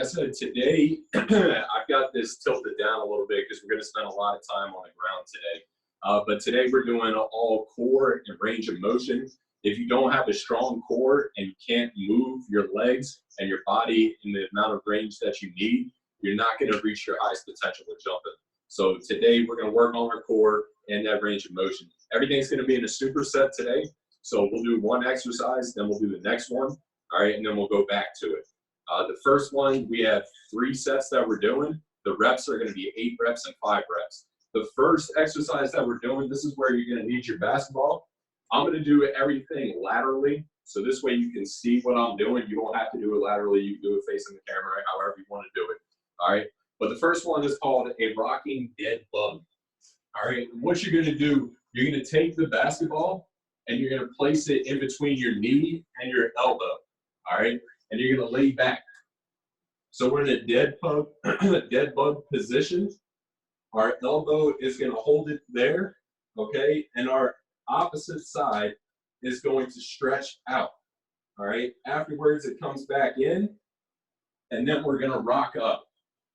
I said today, I've got this tilted down a little bit because we're going to spend a lot of time on the ground today. But today we're doing all core and range of motion. If you don't have a strong core and you can't move your legs and your body in the amount of range that you need, you're not going to reach your highest potential with jumping. So today we're going to work on our core and that range of motion. Everything's going to be in a superset today. So we'll do one exercise, then we'll do the next one, all right, and then we'll go back to it. The first one, we have 3 sets that we're doing. The reps are going to be 8 reps and 5 reps. The first exercise that we're doing, this is where you're going to need your basketball. I'm going to do everything laterally, so this way you can see what I'm doing. You don't have to do it laterally. You can do it facing the camera, however you want to do it, all right? But the first one is called a rocking dead bug, all right? And what you're going to do, you're going to take the basketball and you're going to place it in between your knee and your elbow, all right? And you're going to lay back. So we're in a dead bug position. Our elbow is going to hold it there, okay? And our opposite side is going to stretch out, all right? Afterwards, it comes back in, and then we're going to rock up.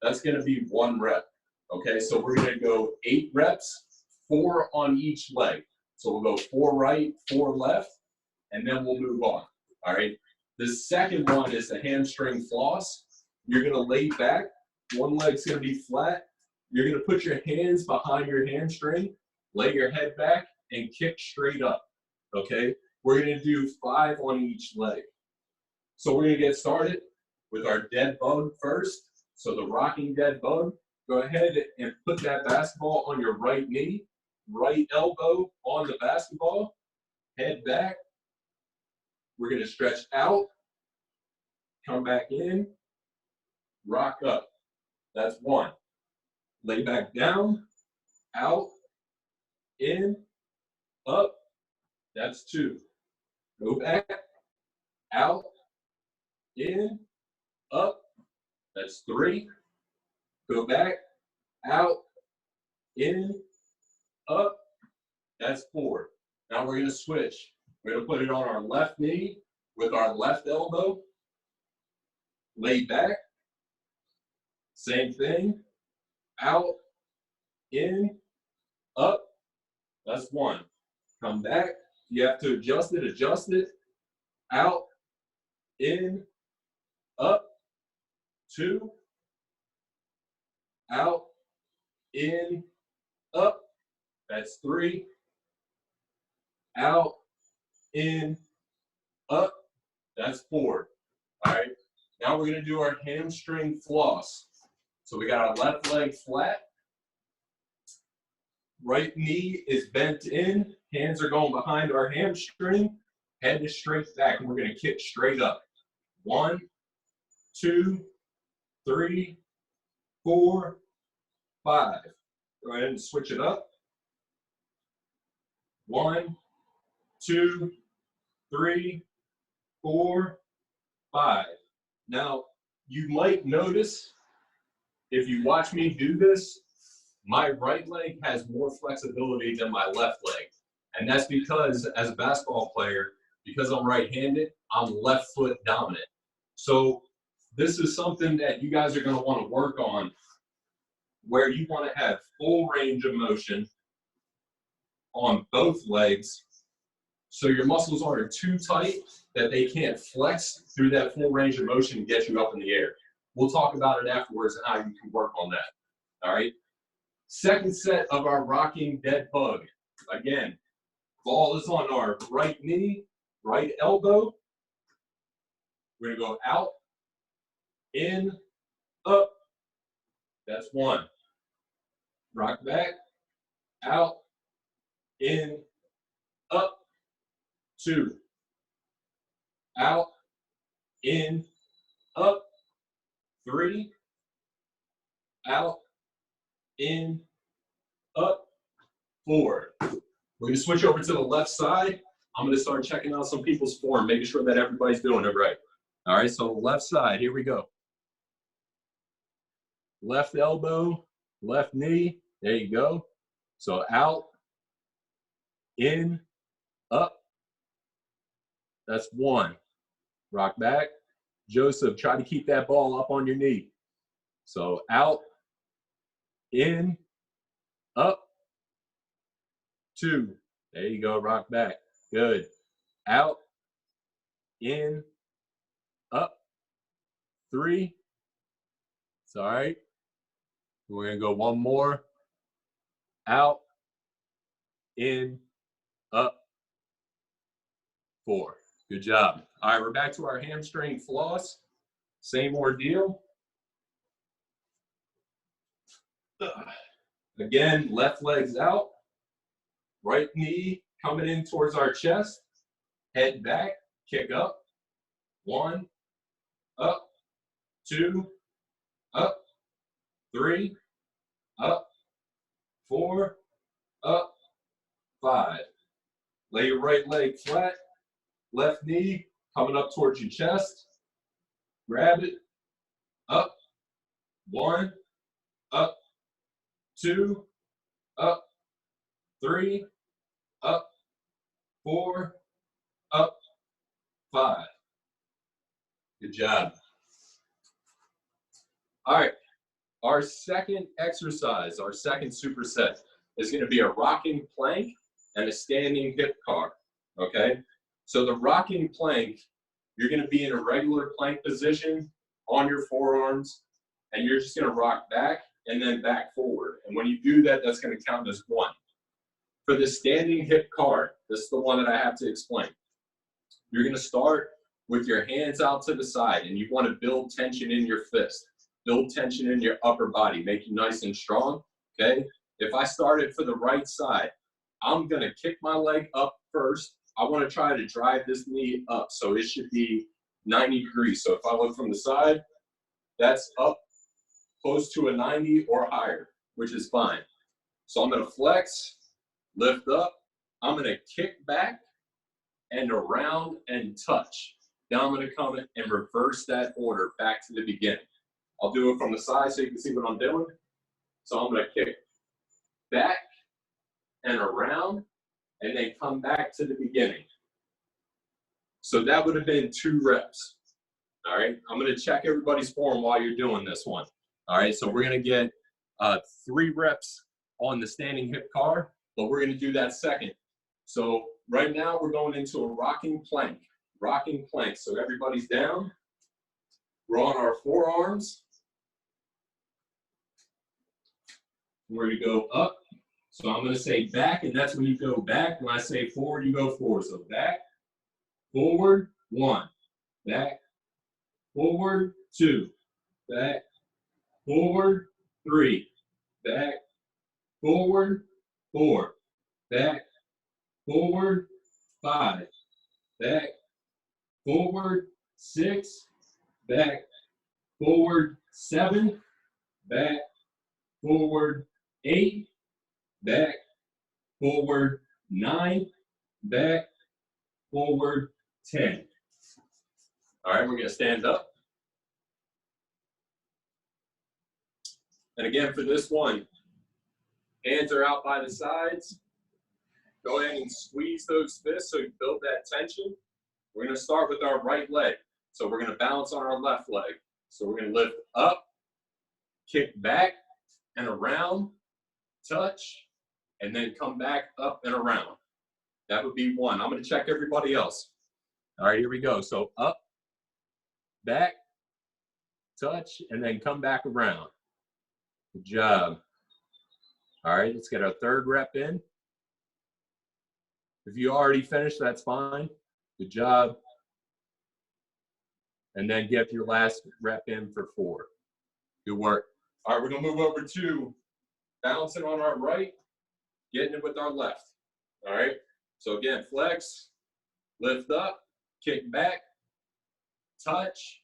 That's going to be 1 rep, okay? So we're going to go 8 reps, 4 on each leg. So we'll go 4 right, 4 left, and then we'll move on, all right? The second one is the hamstring floss. You're going to lay back. One leg's going to be flat. You're going to put your hands behind your hamstring, lay your head back, and kick straight up, okay? We're going to do 5 on each leg. So we're going to get started with our dead bug first. So the rocking dead bug, go ahead and put that basketball on your right knee, right elbow on the basketball, head back. We're going to stretch out, come back in, rock up. That's 1. Lay back down, out, in, up. That's 2. Go back, out, in, up. That's 3. Go back, out, in, up. That's 4. Now we're going to switch. We're going to put it on our left knee with our left elbow. Lay back. Same thing. Out, in, up. That's 1. Come back. You have to adjust it. Out, in, up. 2. Out, in, up. That's 3. Out, in, up. That's 4. All right. Now we're going to do our hamstring floss. So we got our left leg flat. Right knee is bent in. Hands are going behind our hamstring. Head is straight back, and we're going to kick straight up. 1, 2, 3, 4, 5. Go ahead and switch it up. 1, 2, 3, 4, 5. Now, you might notice, if you watch me do this, my right leg has more flexibility than my left leg. And that's because, as a basketball player, because I'm right-handed, I'm left foot dominant. So this is something that you guys are going to want to work on, where you want to have full range of motion on both legs, so your muscles aren't too tight that they can't flex through that full range of motion and get you up in the air. We'll talk about it afterwards and how you can work on that, all right? Second set of our rocking dead bug. Again, ball is on our right knee, right elbow. We're going to go out, in, up. That's 1. Rock back, out, in, up. 2. Out, in, up. 3. Out, in, up. 4. We're going to switch over to the left side. I'm going to start checking out some people's form, making sure that everybody's doing it right. All right, so left side, here we go. Left elbow, left knee, there you go. So out, in, up. That's 1. Rock back, Joseph, try to keep that ball up on your knee. So out, in, up, 2. There you go, rock back. Good. Out, in, up, 3. It's all right. We're going to go one more. Out, in, up, 4. Good job. All right, we're back to our hamstring floss. Same ordeal. Again, left leg's out. Right knee coming in towards our chest. Head back, kick up. 1, up, 2, up, 3, up, 4, up, 5. Lay your right leg flat. Left knee coming up towards your chest. Grab it. Up. 1, up, 2, up, 3, up, 4, up, 5. Good job. All right, our second exercise, our second superset is going to be a rocking plank and a standing hip car, okay? So the rocking plank, you're going to be in a regular plank position on your forearms, and you're just going to rock back and then back forward. And when you do that, that's going to count as 1. For the standing hip car, this is the one that I have to explain. You're going to start with your hands out to the side, and you want to build tension in your fist. Build tension in your upper body. Make you nice and strong, okay? If I started for the right side, I'm going to kick my leg up first. I want to try to drive this knee up, so it should be 90 degrees. So if I look from the side, that's up close to a 90 or higher, which is fine. So I'm going to flex, lift up. I'm going to kick back and around and touch. Then I'm going to come and reverse that order back to the beginning. I'll do it from the side so you can see what I'm doing. So I'm going to kick back and around and then come back to the beginning. So that would have been 2 reps. All right, I'm going to check everybody's form while you're doing this one. All right, so we're going to get 3 reps on the standing hip car, but we're going to do that second. So right now we're going into a rocking plank. Rocking plank. So everybody's down. We're on our forearms. We're going to go up. So I'm going to say back, and that's when you go back. When I say forward, you go forward. So back, forward, 1. Back, forward, 2. Back, forward, 3. Back, forward, 4. Back, forward, 5. Back, forward, 6. Back, forward, 7. Back, forward, 8. Back, forward, 9. Back, forward, 10. All right, we're going to stand up. And again, for this one, hands are out by the sides. Go ahead and squeeze those fists so you build that tension. We're going to start with our right leg. So we're going to balance on our left leg. So we're going to lift up, kick back and around, touch, and then come back up and around. That would be 1. I'm going to check everybody else. All right, here we go. So up, back, touch, and then come back around. Good job. All right, let's get our 3rd rep in. If you already finished, that's fine. Good job. And then get your last rep in for 4. Good work. All right, we're going to move over to balancing on our right, getting it with our left. All right, so again, flex, lift up, kick back, touch,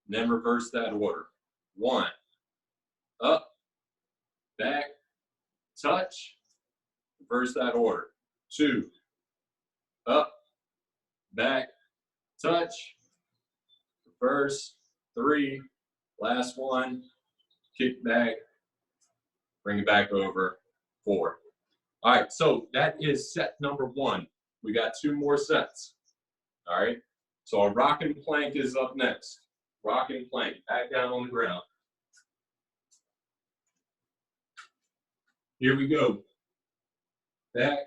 and then reverse that order. 1, up, back, touch, reverse that order. 2, up, back, touch, reverse. 3, last one, kick back, bring it back over. 4. All right, so that is set number 1. We got 2 more sets. All right, so our rocking plank is up next. rocking plank, back down on the ground. Here we go. Back,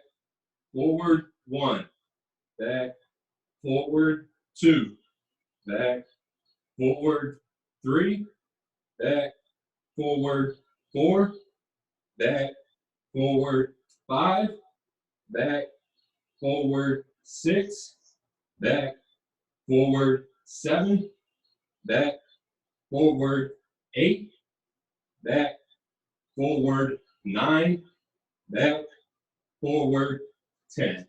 forward, 1. Back, forward, 2. Back, forward, 3. Back, forward, 4. Back, forward, 5. Back, forward, 6. Back, forward, 7. Back, forward, 8. Back, forward, 9. Back, forward, 10.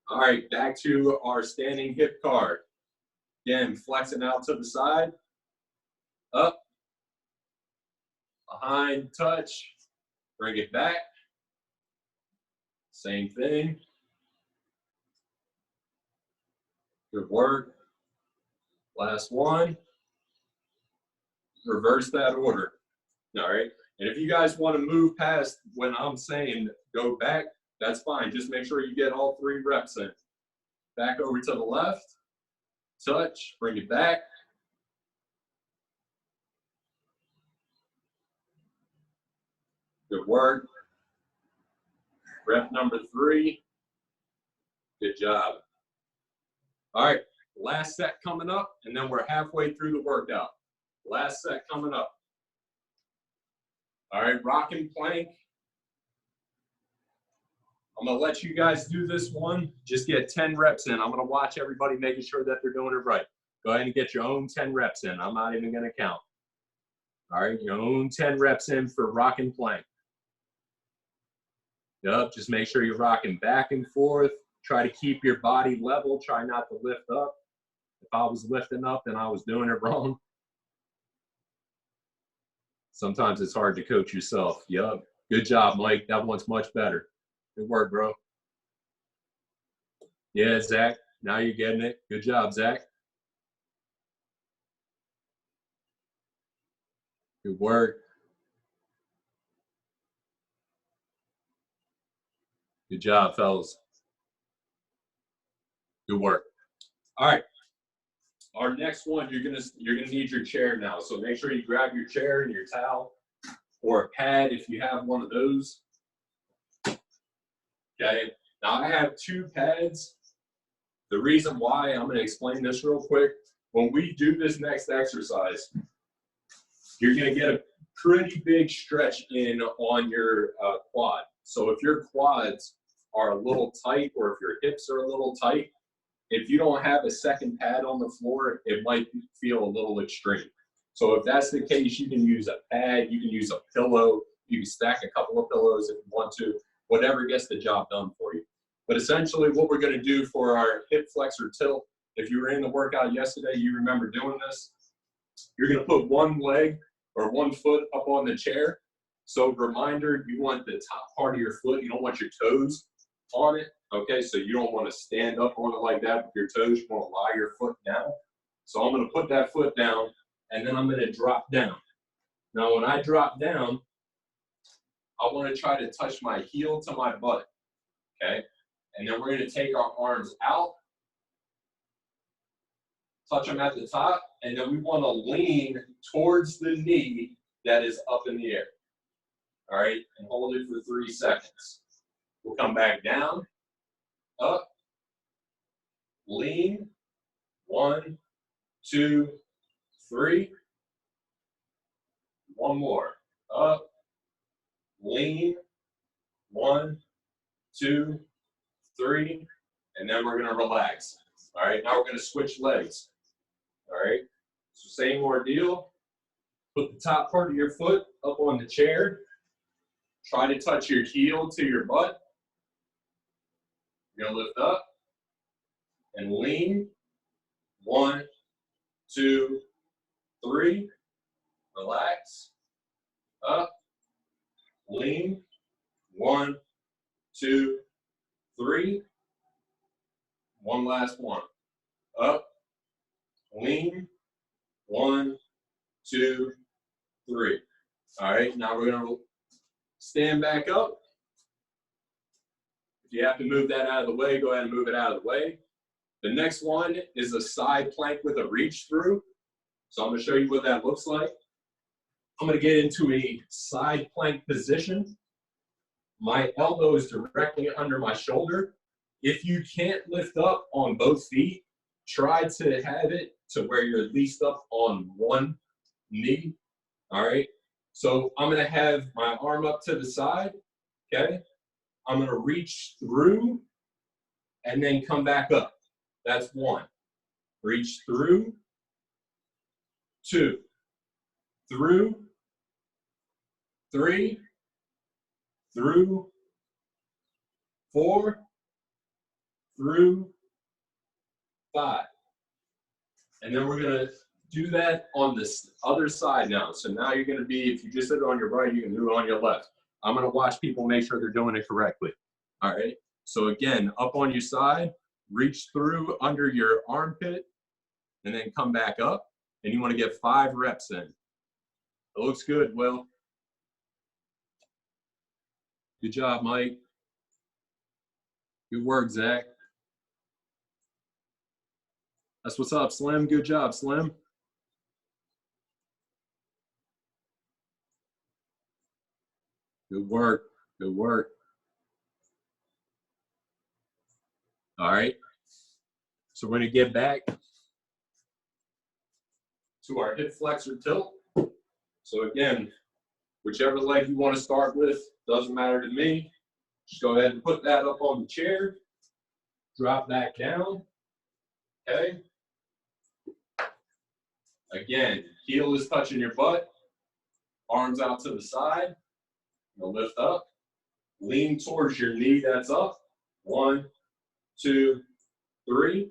All right, back to our standing hip card. Again, flexing out to the side, up, behind, touch, bring it back. Same thing. Good work. Last one. Reverse that order. All right. And if you guys want to move past when I'm saying go back, that's fine. Just make sure you get all 3 reps in. Back over to the left. Touch. Bring it back. Good work. Rep number 3. Good job. All right. Last set coming up, and then we're halfway through the workout. Last set coming up. All right, rocking plank. I'm going to let you guys do this one. Just get 10 reps in. I'm going to watch everybody making sure that they're doing it right. Go ahead and get your own 10 reps in. I'm not even going to count. All right, your own 10 reps in for rocking plank. Yep, just make sure you're rocking back and forth. Try to keep your body level. Try not to lift up. If I was lifting up, then I was doing it wrong. Sometimes it's hard to coach yourself. Yep. Good job, Mike. That one's much better. Good work, bro. Yeah, Zach. Now you're getting it. Good job, Zach. Good work. Good job, fellas. Good work. All right. Our next one, you're gonna need your chair now. So make sure you grab your chair and your towel or a pad if you have one of those. Okay. Now I have 2 pads. The reason why, I'm going to explain this real quick. When we do this next exercise, you're going to get a pretty big stretch in on your quad. So if your quads are a little tight or if your hips are a little tight, if you don't have a second pad on the floor, it might feel a little extreme. So if that's the case, you can use a pad, you can use a pillow, you can stack a couple of pillows if you want to, whatever gets the job done for you. But essentially what we're going to do for our hip flexor tilt, if you were in the workout yesterday, you remember doing this. You're going to put one leg or one foot up on the chair. So reminder, you want the top part of your foot. You don't want your toes on it. Okay, so you don't want to stand up on it like that with your toes. You want to lie your foot down. So I'm going to put that foot down, and then I'm going to drop down. Now when I drop down, I want to try to touch my heel to my butt. Okay, and then we're going to take our arms out, touch them at the top, and then we want to lean towards the knee that is up in the air. All right, and hold it for 3 seconds. We'll come back down, up, lean, 1, 2, 3. One more, up, lean, 1, 2, 3, and then we're going to relax. All right, now we're going to switch legs. All right, so same ordeal. Put the top part of your foot up on the chair. Try to touch your heel to your butt. You're going to lift up and lean. 1, 2, 3. Relax. Up. Lean. 1, 2, 3. One last one. Up. Lean. 1, 2, 3. All right, now we're going to stand back up. If you have to move that out of the way, go ahead and move it out of the way. The next one is a side plank with a reach through. So I'm going to show you what that looks like. I'm going to get into a side plank position. My elbow is directly under my shoulder. If you can't lift up on both feet, try to have it to where you're at least up on one knee. All right. So I'm going to have my arm up to the side. Okay. I'm going to reach through and then come back up. That's one. Reach through. Two. Through. Three. Through. Four. Through. Five. And then we're going to do that on this other side now. So now you're going to be, if you just did it on your right, you can do it on your left. I'm going to watch people make sure they're doing it correctly. All right. So again, up on your side, reach through under your armpit, and then come back up. And you want to get 5 reps in. It looks good, Will. Good job, Mike. Good work, Zach. That's what's up, Slim. Good job, Slim. Good work. Good work. All right. So we're going to get back to our hip flexor tilt. So again, whichever leg you want to start with, doesn't matter to me. Just go ahead and put that up on the chair. Drop back down. Okay. Again, heel is touching your butt. Arms out to the side. You'll lift up. Lean towards your knee that's up. 1, 2, 3.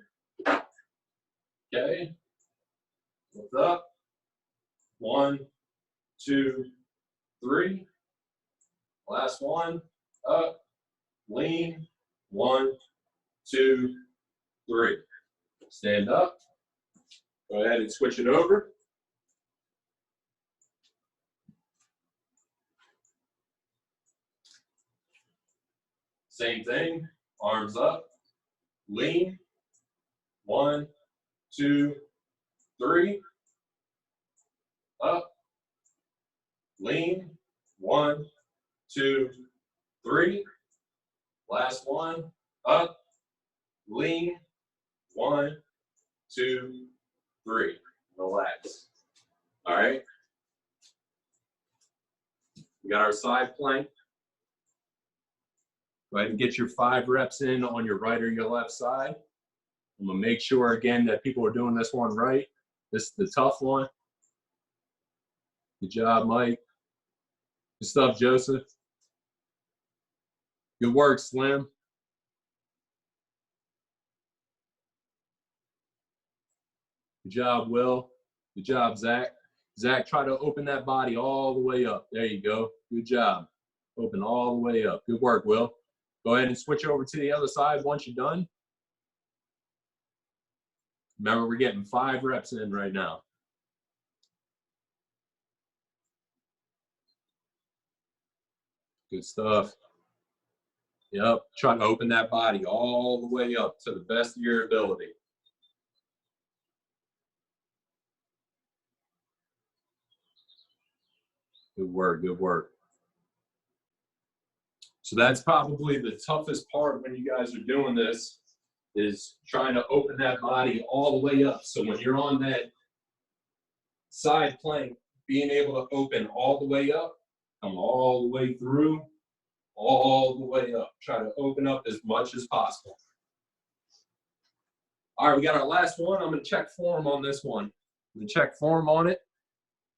Okay. Lift up. 1, 2, 3. Last one. Up. Lean. 1, 2, 3. Stand up. Go ahead and switch it over. Same thing. Arms up. Lean. 1, 2, 3. Up. Lean. 1, 2, 3. Last one. Up. Lean. 1, 2, 3. Relax. All right. We got our side plank. Go ahead and get your 5 reps in on your right or your left side. I'm going to make sure, again, that people are doing this one right. This is the tough one. Good job, Mike. Good stuff, Joseph. Good work, Slim. Good job, Will. Good job, Zach. Zach, try to open that body all the way up. There you go. Good job. Open all the way up. Good work, Will. Go ahead and switch over to the other side once you're done. Remember, we're getting 5 reps in right now. Good stuff. Yep. Try to open that body all the way up to the best of your ability. Good work. Good work. So that's probably the toughest part when you guys are doing this, is trying to open that body all the way up. So when you're on that side plank, being able to open all the way up, come all the way through, all the way up. Try to open up as much as possible. All right, we got our last one. I'm going to check form on this one. I'm going to check form on it.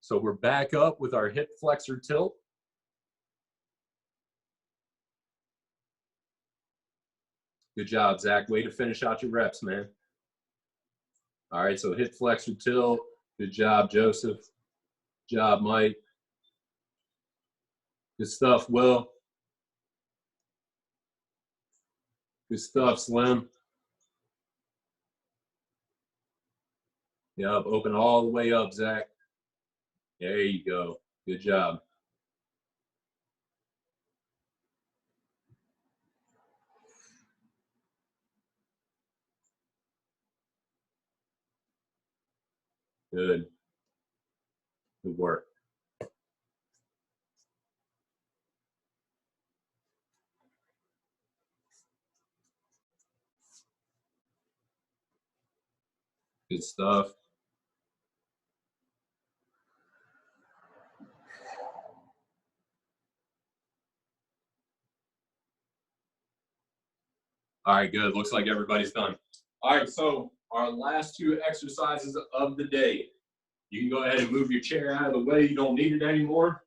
So we're back up with our hip flexor tilt. Good job, Zach. Way to finish out your reps, man. All right, so hip flexor tilt. Good job, Joseph. Good job, Mike. Good stuff, Will. Good stuff, Slim. Yep, open all the way up, Zach. There you go. Good job. Good. Good work. Good stuff. All right, good. Looks like everybody's done. All right, so our last two exercises of the day. You can go ahead and move your chair out of the way. You don't need it anymore.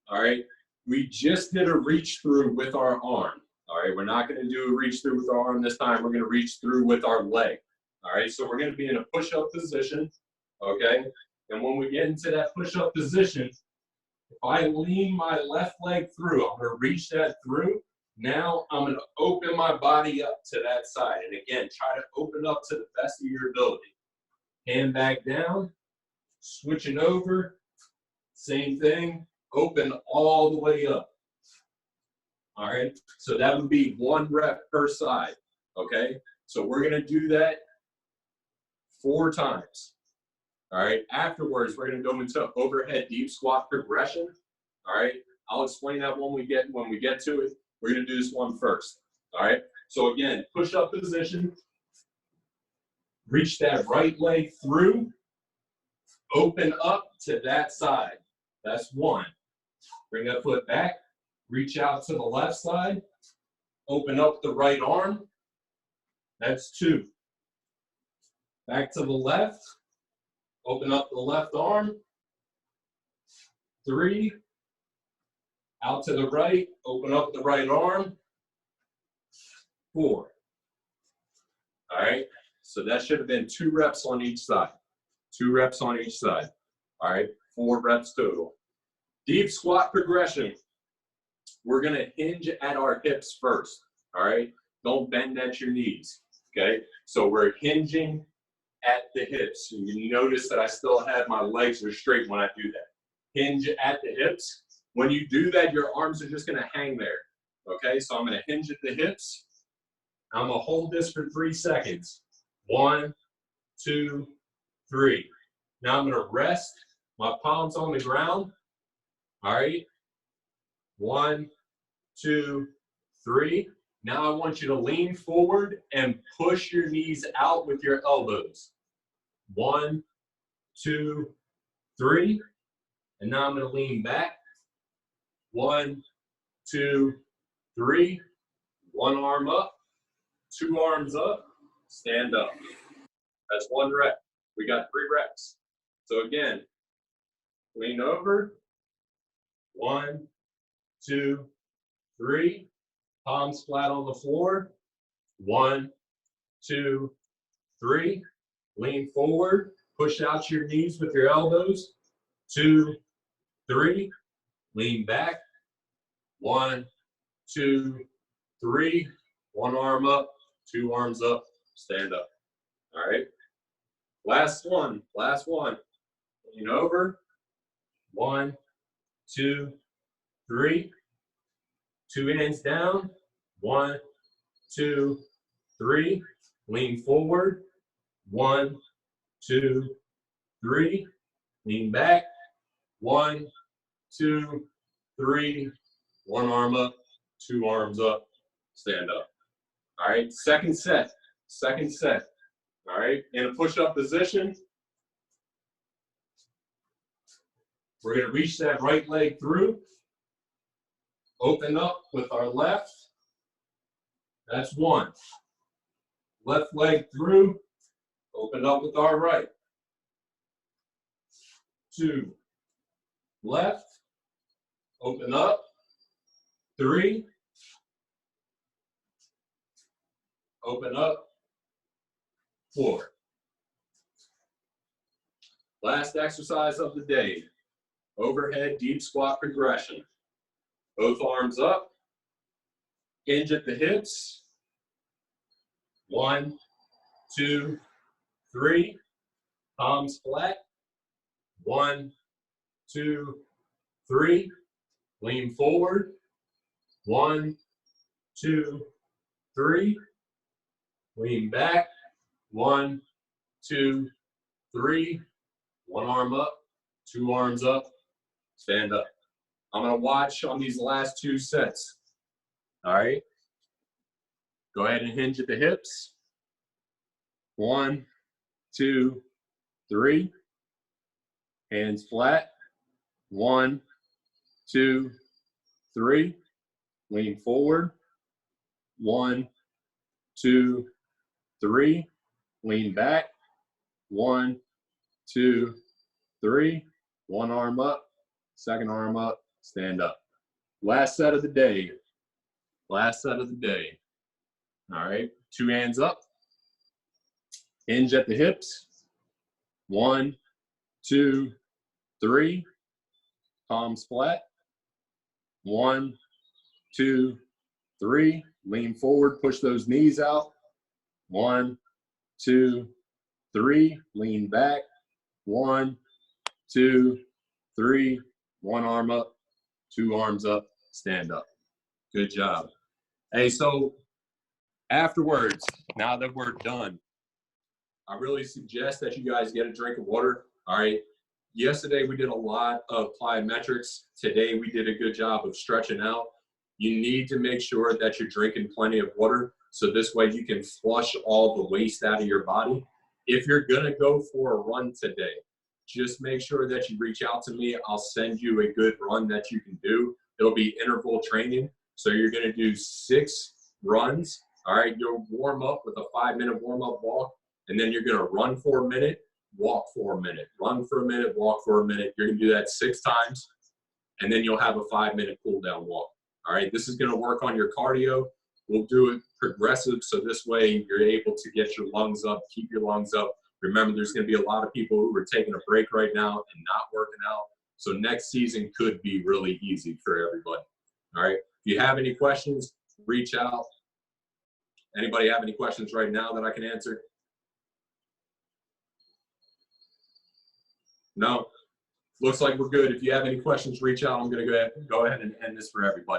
All right, we just did a reach through with our arm. All right, we're not going to do a reach through with our arm this time. We're going to reach through with our leg. All right, so we're going to be in a push-up position, okay? And when we get into that push-up position, if I lean my left leg through, I'm going to reach that through. Now I'm going to open my body up to that side. And again, try to open up to the best of your ability. Hand back down, switching over, same thing, open all the way up. All right, so that would be 1 rep per side, okay? So we're going to do that 4 times. All right, afterwards, we're going to go into overhead deep squat progression. All right, I'll explain that when we get to it. We're going to do this one first. All right, so again, push up position. Reach that right leg through. Open up to that side. That's 1. Bring that foot back. Reach out to the left side. Open up the right arm. That's 2. Back to the left. Open up the left arm. 3. Out to the right. Open up the right arm. 4. All right. So that should have been 2 reps on each side. 2 reps on each side. All right. 4 reps total. Deep squat progression. We're going to hinge at our hips first. All right. Don't bend at your knees. Okay. So we're hinging at the hips. And you notice that I still have my legs are straight when I do that. Hinge at the hips. When you do that, your arms are just going to hang there. Okay. So I'm going to hinge at the hips. I'm going to hold this for 3 seconds. 1, 2, 3. Now I'm going to rest my palms on the ground. All right. 1, 2, 3. Now I want you to lean forward and push your knees out with your elbows. 1, 2, 3. And now I'm going to lean back. 1, 2, 3. 1 arm up. 2 arms up. Stand up. That's 1 rep. We got 3 reps. So again, lean over. 1, 2, 3. Palms flat on the floor. 1, 2, 3. Lean forward. Push out your knees with your elbows. 2, 3. Lean back. 1, 2, 3. 1 arm up. 2 arms up. Stand up. All right. Last one. Last one. Lean over. 1, 2, 3. 2 hands down. 1, 2, 3. Lean forward. 1, 2, 3. Lean back. 1, 2, 3. 1 arm up. 2 arms up. Stand up. All right. Second set. Second set. All right. In a push-up position, we're going to reach that right leg through. Open up with our left. That's 1. Left leg through. Open up with our right. 2. Left. Open up. 3. Open up. 4. Last exercise of the day. Overhead deep squat progression. Both arms up. Hinge at the hips. 1, 2, 3. Palms flat. 1, 2, 3. Lean forward. 1, 2, 3. Lean back. 1, 2, 3, 1 arm up, 2 arms up, stand up. I'm gonna watch on these last 2 sets. All right. Go ahead and hinge at the hips. 1, 2, 3. Hands flat. 1, 2, 3. Lean forward. 1, 2, 3. Lean back. 1, 2, 3. 1 arm up. 2nd arm up. Stand up. Last set of the day. Last set of the day. All right. 2 hands up. Hinge at the hips. 1, 2, 3. Palms flat. 1, 2, 3. Lean forward. Push those knees out. 1, 2, 3. Lean back. 1, 2, 3. 1 arm up. 2 arms up. Stand up. Good job. Hey, so afterwards, now that we're done, I really suggest that you guys get a drink of water. All right. Yesterday we did a lot of plyometrics. Today we did a good job of stretching out. You need to make sure that you're drinking plenty of water, so this way you can flush all the waste out of your body. If you're gonna go for a run today, just make sure that you reach out to me. I'll send you a good run that you can do. It'll be interval training. So you're gonna do 6 runs. All right, you'll warm up with a 5-minute warm-up walk, and then you're gonna run for a minute, walk for a minute, run for a minute, walk for a minute. You're gonna do that 6 times, and then you'll have a 5-minute cool down walk. All right, this is gonna work on your cardio. We'll do it progressive, so this way you're able to get your lungs up, keep your lungs up. Remember, there's gonna be a lot of people who are taking a break right now and not working out. So next season could be really easy for everybody. All right, if you have any questions, reach out. Anybody have any questions right now that I can answer? No? Looks like we're good. If you have any questions, reach out. I'm going to go ahead and end this for everybody.